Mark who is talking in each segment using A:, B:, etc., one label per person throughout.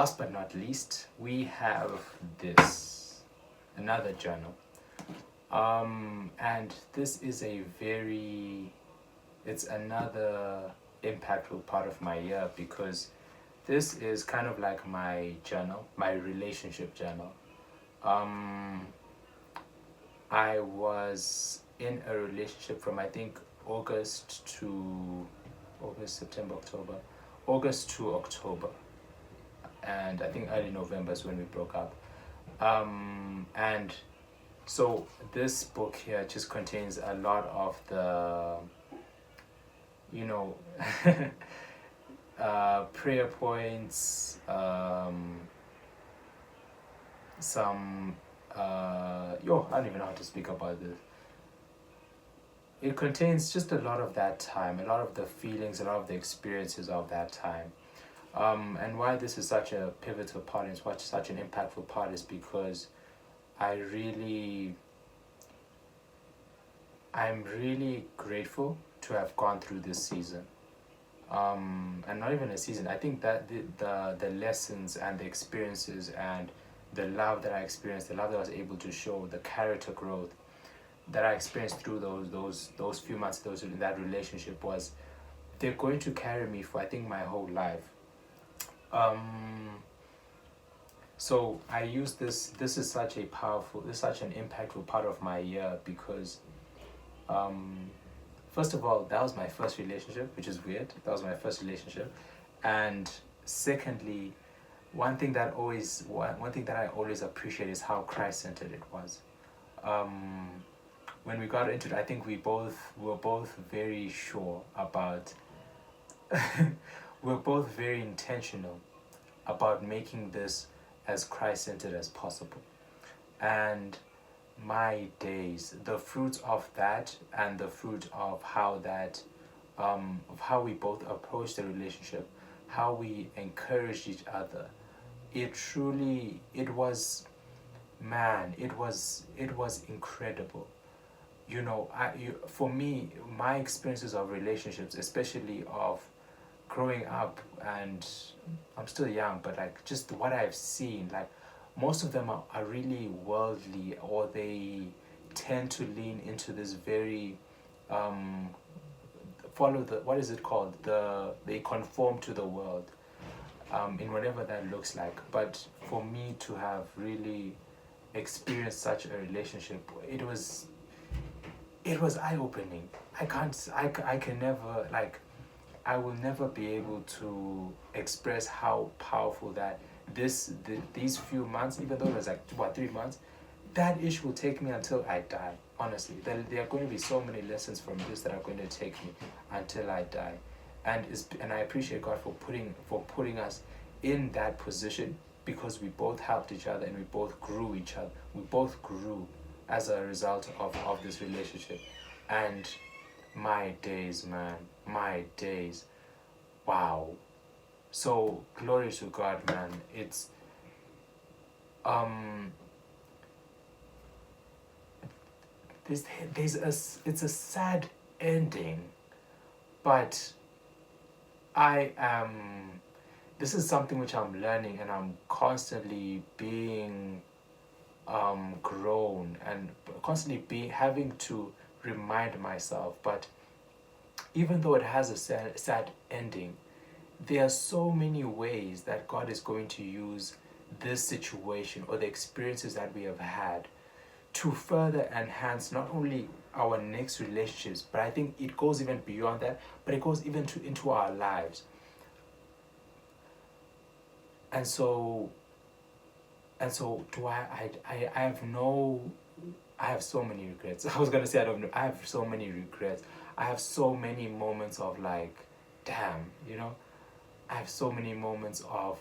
A: last but not least, we have this another journal. And this is it's another impactful part of my year because this is kind of like my journal, my relationship journal. Um, I was in a relationship from I think September, October, August to October, and I think early November is when we broke up. And so this book here just contains a lot of the, you know, prayer points, some, I don't even know how to speak about this. It contains just a lot of that time, a lot of the feelings, a lot of the experiences of that time. And why this is such a pivotal part and such an impactful part is because I really, I'm really grateful to have gone through this season. And not even a season. I think that the lessons and the experiences and the love that I experienced, the love that I was able to show, the character growth that I experienced through those few months, those in that relationship was, they're going to carry me for I think my whole life. So I use this. This is such a powerful. This is such an impactful part of my year because, first of all, that was my first relationship, which is weird. That was my first relationship, and secondly, one thing that I always appreciate is how Christ centered it was. When we got into it, I think we were both very sure about. We're both very intentional about making this as Christ centered as possible. And my days, the fruits of that and the fruit of of how we both approached the relationship, how we encouraged each other, it was, man, it was incredible. For me, my experiences of relationships, especially of growing up, and I'm still young, but like just what I've seen, like most of them are really worldly, or they tend to lean into this very follow the, what is it called, they conform to the world, in whatever that looks like. But for me to have really experienced such a relationship, it was eye-opening. I can never, like, I will never be able to express how powerful that these few months, even though it was like 3 months, that ish will take me until I die. Honestly, there are going to be so many lessons from this that are going to take me until I die, and I appreciate God for putting us in that position, because we both helped each other and we both grew each other. We both grew as a result of this relationship, and my days, man, my days, wow. So glory to God, man. It's it's a sad ending, but I am. This is something which I'm learning, and I'm constantly being grown, and constantly having to remind myself. But even though it has a sad ending, there are so many ways that God is going to use this situation or the experiences that we have had to further enhance not only our next relationships, but I think it goes even beyond that, but it goes even into our lives. And so do I have no, I have so many regrets. I was gonna say I don't know. I have so many regrets. I have so many moments of like, damn, I have so many moments of,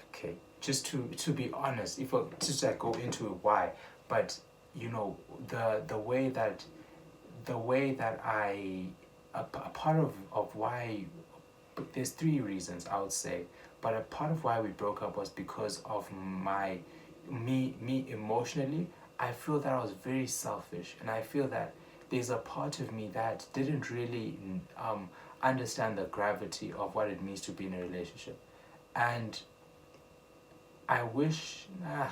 A: okay, just to be honest, if I just like go into why, but the way that I, a part of why, there's three reasons I would say, but a part of why we broke up was because of me emotionally. I feel that I was very selfish, and I feel that there's a part of me that didn't really understand the gravity of what it means to be in a relationship. And I wish, not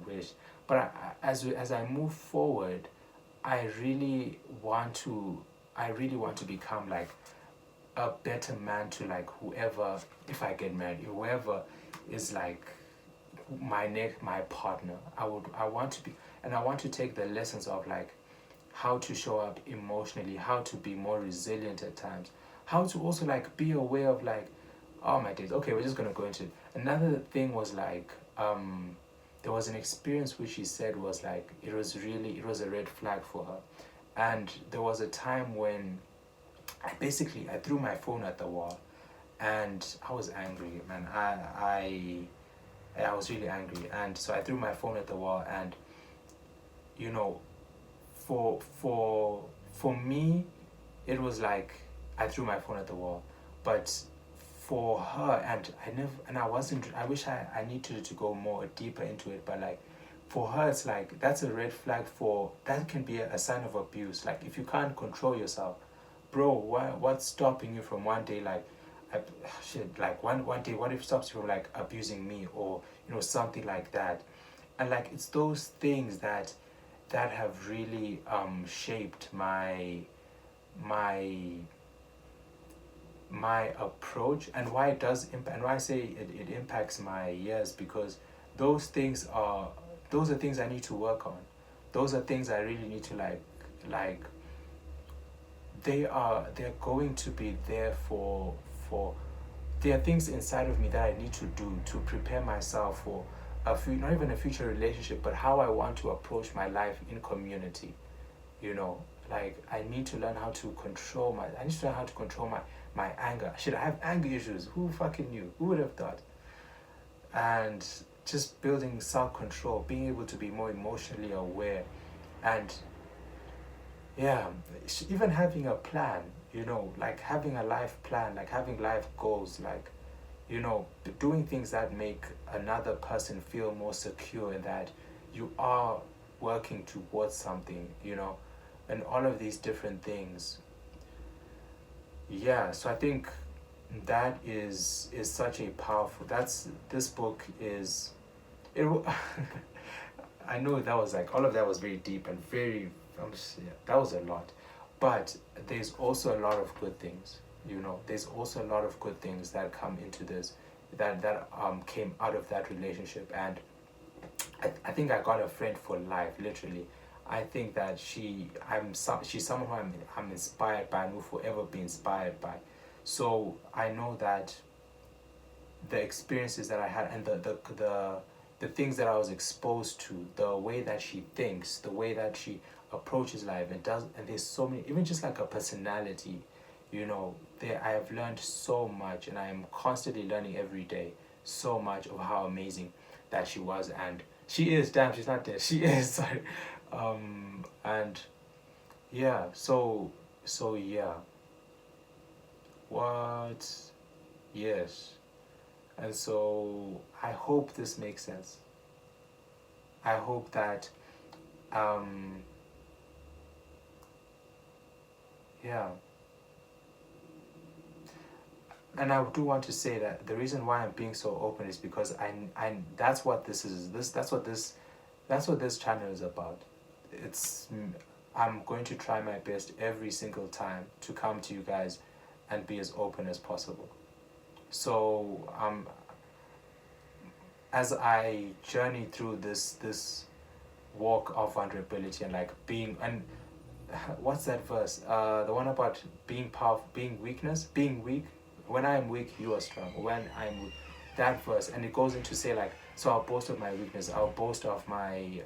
A: wish, but as I move forward, I really want to, I really want to become like a better man to like whoever, if I get married, whoever is like my partner. I want to be, and I want to take the lessons of like how to show up emotionally, how to be more resilient at times, how to also like be aware of like, oh my days, okay, we're just gonna go into it. Another thing was like, there was an experience which she said was like, it was a red flag for her. And there was a time when I threw my phone at the wall, and I was angry, man. I was really angry, and so I threw my phone at the wall, and you know, for me, it was like I threw my phone at the wall, but for her, and I wasn't. I wish I needed to go more deeper into it, but like for her, it's like that's a red flag. For that can be a sign of abuse. Like if you can't control yourself, bro, what's stopping you from one day like, I, shit, like one day, what if it stops you from like abusing me, or something like that. And like it's those things that have really shaped my my approach, and why it does impact, and why I say it impacts my years, because those things are those are things I need to work on. Those are things I really need to like they're going to be there for there are things inside of me that I need to do to prepare myself for not even a future relationship, but how I want to approach my life in community. you know like I need to learn how to control my I need to learn how to control my anger. Shit, I have anger issues. Who fucking knew? Who would have thought? And just building self-control, being able to be more emotionally aware, and yeah, even having a plan, like having a life plan, like having life goals, like doing things that make another person feel more secure, and that you are working towards something, and all of these different things. Yeah, so I think that is such a powerful. That's this book is it. I know that was like all of that was very deep and very. Yeah, that was a lot, but there's also a lot of good things. There's also a lot of good things that come into this, that came out of that relationship, and I think I got a friend for life, literally. I think that she's someone who I'm inspired by and will forever be inspired by. So I know that the experiences that I had, and the things that I was exposed to, the way that she thinks, the way that she approaches life, and there's so many, even just like a personality, there I have learned so much, and I am constantly learning every day so much of how amazing that she was, and she is. Damn, she's not dead. She is. Sorry. And yeah, so yeah. What? Yes. And so I hope this makes sense. I hope that um yeah. And I do want to say that the reason why I'm being so open is because I that's what this is. That's what this channel is about. It's I'm going to try my best every single time to come to you guys and be as open as possible. So as I journey through this walk of vulnerability, and like being, and what's that verse? The one about being powerful, being weak. When I am weak, you are strong. When I'm weak, that verse, and it goes into say like, so I'll boast of my weakness. I'll boast of my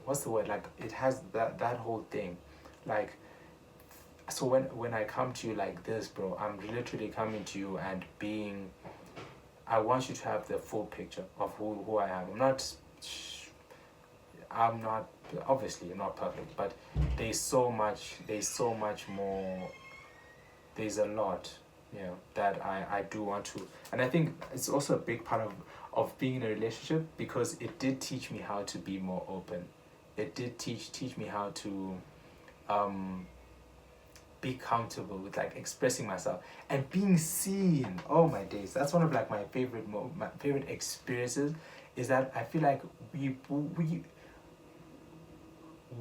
A: what's the word? Like it has that whole thing, like. So when I come to you like this, bro, I'm literally coming to you and being. I want you to have the full picture of who I am. I'm not, obviously I'm not perfect, but there's so much more, there's a lot, that I do want to, and I think it's also a big part of being in a relationship, because it did teach me how to be more open. It did teach me how to be comfortable with like expressing myself and being seen. Oh my days, that's one of like my favorite my favorite experiences, is that I feel like we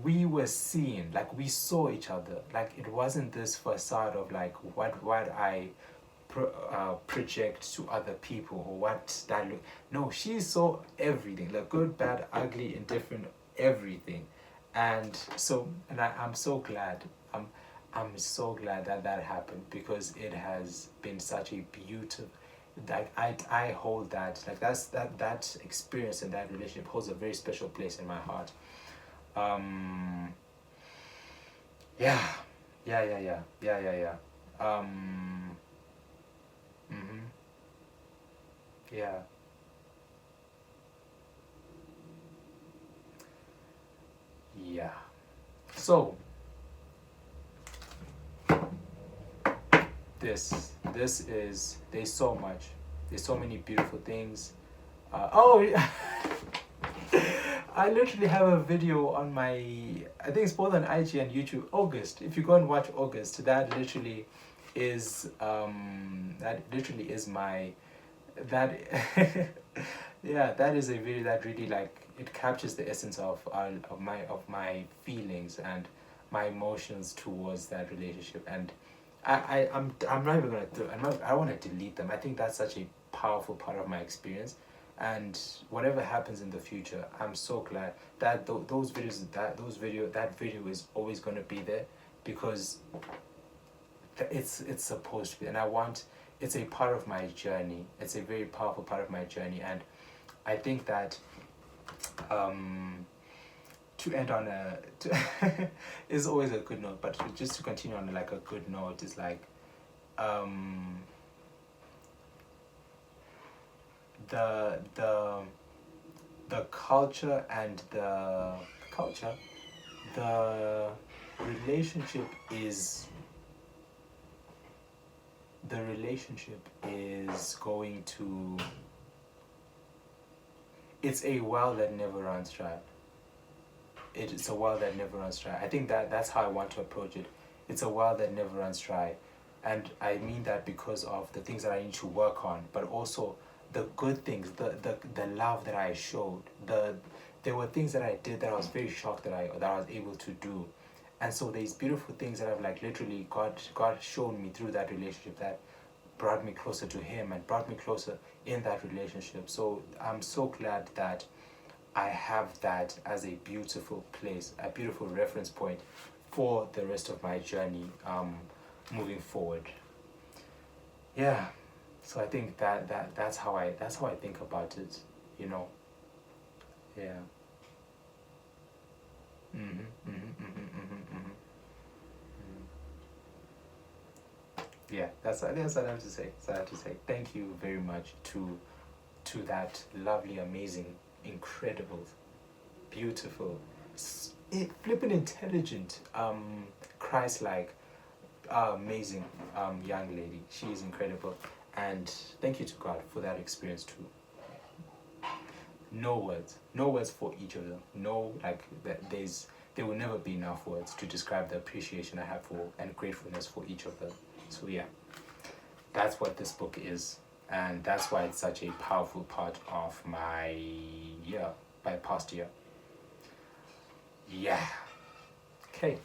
A: we were seen, like we saw each other. Like it wasn't this facade of like what I project to other people, or what that look. No, she saw everything, like good, bad, ugly, indifferent, everything. And so, and I'm so glad. I'm so glad that that happened, because it has been such a beautiful, like I hold that, like that experience and that relationship holds a very special place in my heart. um yeah, yeah. Mm-hmm. Yeah. Yeah. So this is, there's so much, there's so many beautiful things. Oh, I literally have a video on my, I think it's both on IG and YouTube. August, if you go and watch August, that literally is my, that yeah, that is a video that really, like, it captures the essence of my feelings and my emotions towards that relationship. And I'm not even gonna I want to delete them. I think that's such a powerful part of my experience. And whatever happens in the future, I'm so glad that that video is always going to be there, because it's supposed to be. And I want, it's a part of my journey, it's a very powerful part of my journey. And I think that to end on is always a good note, but just to continue on like a good note is like, um the the the culture and the relationship is, the relationship is going to, it's a well that never runs dry. It's a well that never runs dry. I think that that's how I want to approach it. It's a well that never runs dry. And I mean that because of the things that I need to work on, but also the good things, the love that I showed. There were things that I did that I was very shocked that I was able to do. And so there's beautiful things that I've like literally God shown me through that relationship, that brought me closer to him and brought me closer in that relationship. So I'm so glad that I have that as a beautiful place, a beautiful reference point for the rest of my journey, moving forward. Yeah, so I think that's how I think about it, you know. Yeah. Yeah, that's what I have to say. That's what I have to say. Thank you very much to that lovely, amazing, incredible, beautiful, flippin' intelligent, Christ-like, amazing young lady. She is incredible, and thank you to God for that experience too. No words for each of them. No, like there will never be enough words to describe the appreciation I have for and gratefulness for each of them. So yeah, that's what this book is, and that's why it's such a powerful part of my year, my past year. Yeah. Okay.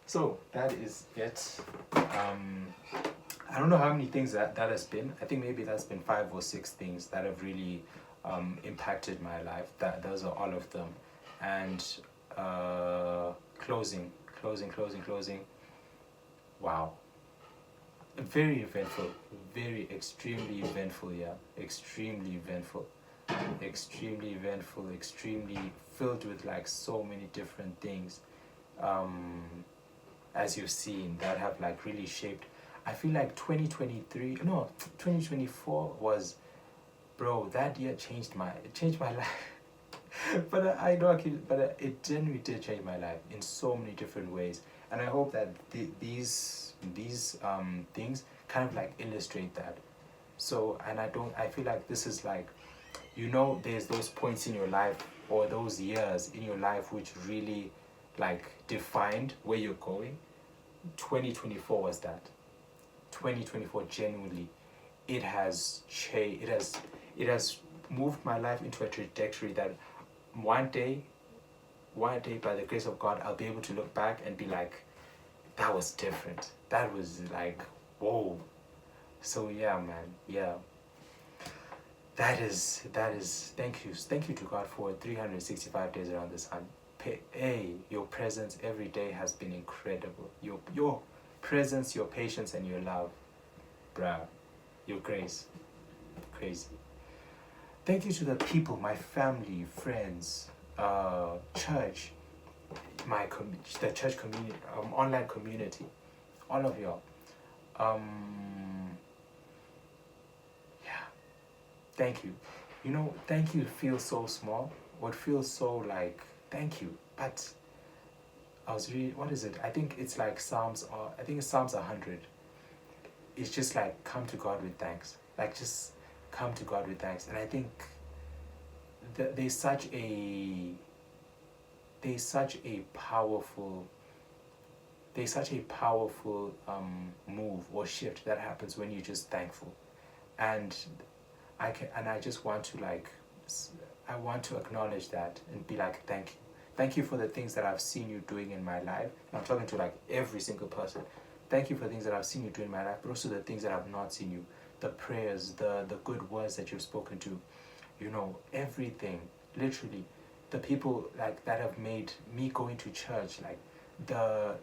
A: So that is it. I don't know how many things that has been. I think maybe that's been 5 or 6 things that have really impacted my life. That those are all of them. And closing. Wow. Very eventful. Very extremely eventful. Yeah. Extremely eventful. Extremely eventful. Extremely filled with like so many different things. As you've seen, that have like really shaped. I feel like 2023, no, 2024 was, bro, that year changed my life. But I know I keep, but it genuinely did change my life in so many different ways. And I hope that these things kind of like illustrate that. So, and I feel like this is like, you know, there's those points in your life or those years in your life which really like defined where you're going. 2024 was that. 2024 genuinely, it has moved my life into a trajectory that one day by the grace of God, I'll be able to look back and be like, that was different. That was like, whoa. So yeah, man, yeah. That is thank you to God for 365 days around the sun. Hey, your presence every day has been incredible. Your presence, your patience, and your love, bruh, your grace, crazy. Thank you to the people, my family, friends, church, the church community, online community, all of y'all. Yeah, thank you. You know, thank you feels so small. What feels so like thank you, but I was reading, what is it? I think it's like Psalms. I think it's Psalms 100. It's just like come to God with thanks. Like just come to God with thanks, and I think there's such a powerful move or shift that happens when you're just thankful, and I just want to I want to acknowledge that and be like, thank you for the things that I've seen you doing in my life. And I'm talking to like every single person. Thank you for the things that I've seen you do in my life, but also the things that I've not seen you, the prayers, the good words that you've spoken to, you know, everything, literally, the people like that have made me going to church, like the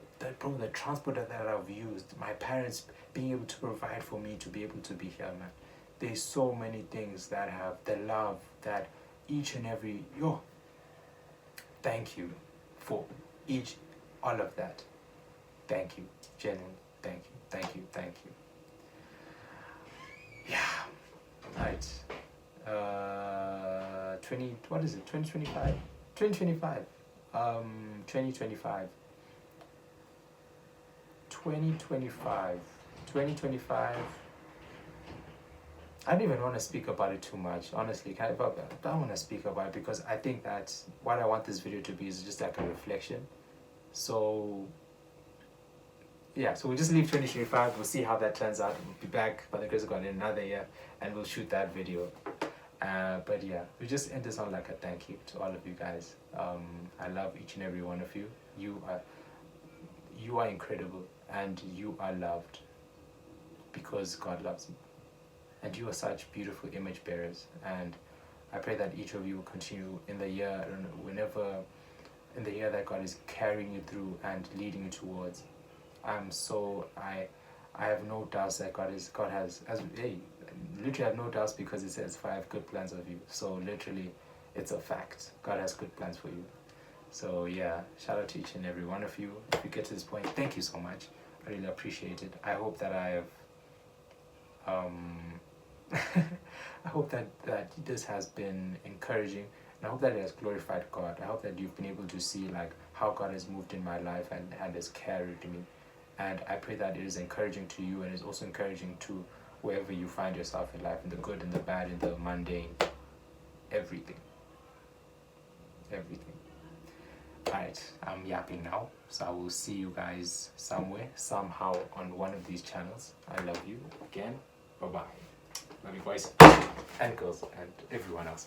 A: transport that I've used, my parents being able to provide for me to be able to be here, man. There's so many things that have the love that each and every thank you for all of that. Thank you, genuinely. Thank you. Yeah, right. 2025. 2025. 2025. 2025. I don't even want to speak about it too much, honestly. I don't want to speak about it because I think that what I want this video to be is just like a reflection. So, yeah, so we'll just leave 2025. We'll see how that turns out. We'll be back by the grace of God in another year and we'll shoot that video. But yeah, we just end this on like a thank you to all of you guys. I love each and every one of you. You are incredible and you are loved because God loves you. And you are such beautiful image bearers. And I pray that each of you will continue in the year, in the year that God is carrying you through and leading you towards. I have no doubts that God has, literally I have no doubts because it says, for I have good plans of you. So literally, it's a fact. God has good plans for you. So yeah, shout out to each and every one of you. If you get to this point, thank you so much. I really appreciate it. I hope that I have, I hope that this has been encouraging, and I hope that it has glorified God. I hope that you've been able to see like how God has moved in my life and has carried me. And I pray that it is encouraging to you and is also encouraging to wherever you find yourself in life, in the good, in the bad, in the mundane, everything. Alright, I'm yapping now, so I will see you guys somewhere, somehow on one of these channels. I love you again. Bye-bye. Love you boys and girls and everyone else.